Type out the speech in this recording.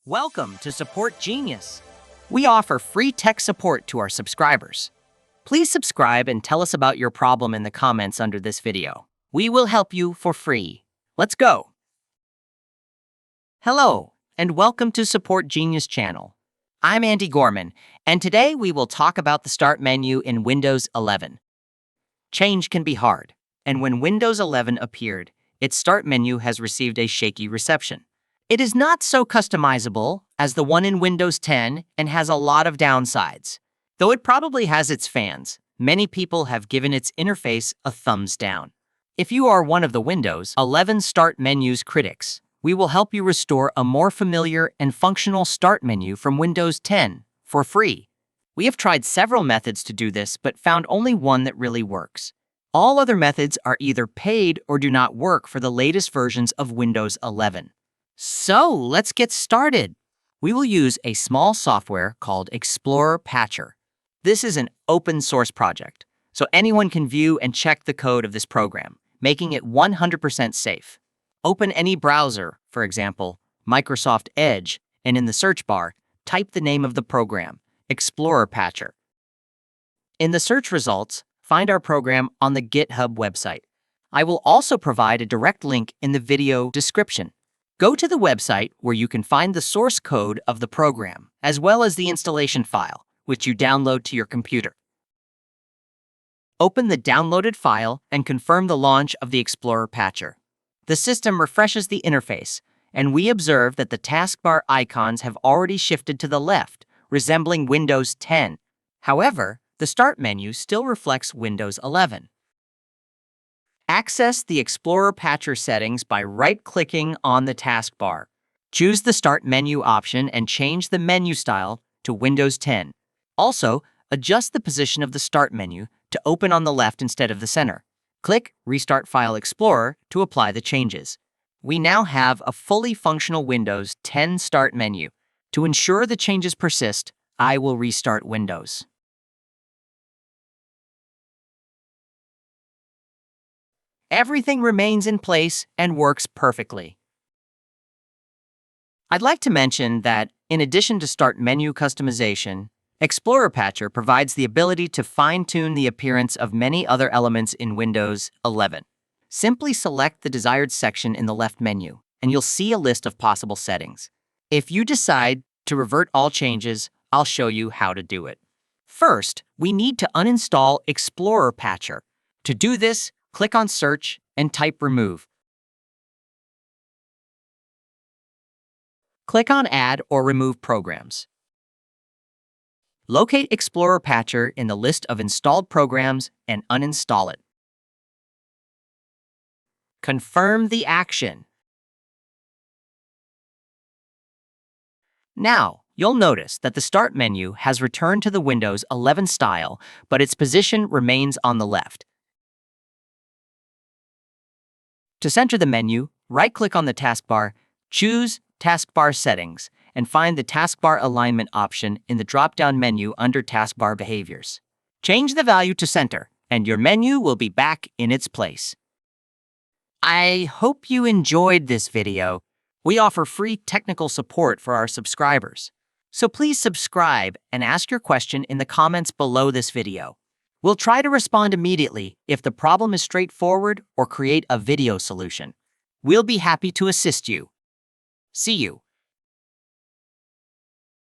Welcome to Support Genius. We offer free tech support to our subscribers. Please subscribe and tell us about your problem in the comments under this video. We will help you for free. Let's go. Hello, and welcome to Support Genius channel. I'm Andy Gorman, and today we will talk about the Start menu in Windows 11. Change can be hard, and when Windows 11 appeared, its Start menu has received a shaky reception. It is not so customizable as the one in Windows 10 and has a lot of downsides. Though it probably has its fans, many people have given its interface a thumbs down. If you are one of the Windows 11 Start menu's critics, we will help you restore a more familiar and functional Start menu from Windows 10 for free. We have tried several methods to do this, but found only one that really works. All other methods are either paid or do not work for the latest versions of Windows 11. So let's get started. We will use a small software called Explorer Patcher. This is an open source project, so anyone can view and check the code of this program, making it 100% safe. Open any browser, for example, Microsoft Edge, and in the search bar, type the name of the program, Explorer Patcher. In the search results, find our program on the GitHub website. I will also provide a direct link in the video description. Go to the website where you can find the source code of the program, as well as the installation file, which you download to your computer. Open the downloaded file and confirm the launch of the Explorer Patcher. The system refreshes the interface, and we observe that the taskbar icons have already shifted to the left, resembling Windows 10. However, the Start menu still reflects Windows 11. Access the Explorer Patcher settings by right-clicking on the taskbar. Choose the Start menu option and change the menu style to Windows 10. Also, adjust the position of the Start menu to open on the left instead of the center. Click Restart File Explorer to apply the changes. We now have a fully functional Windows 10 Start menu. To ensure the changes persist, I will restart Windows. Everything remains in place and works perfectly. I'd like to mention that, in addition to Start menu customization, Explorer Patcher provides the ability to fine-tune the appearance of many other elements in Windows 11. Simply select the desired section in the left menu, and you'll see a list of possible settings. If you decide to revert all changes, I'll show you how to do it. First, we need to uninstall Explorer Patcher. To do this, click on Search and type Remove. Click on Add or Remove Programs. Locate Explorer Patcher in the list of installed programs and uninstall it. Confirm the action. Now, you'll notice that the Start menu has returned to the Windows 11 style, but its position remains on the left. To center the menu, right-click on the taskbar, choose Taskbar Settings, and find the Taskbar Alignment option in the drop-down menu under Taskbar Behaviors. Change the value to center, and your menu will be back in its place. I hope you enjoyed this video. We offer free technical support for our subscribers. So please subscribe and ask your question in the comments below this video. We'll try to respond immediately if the problem is straightforward or create a video solution. We'll be happy to assist you. See you.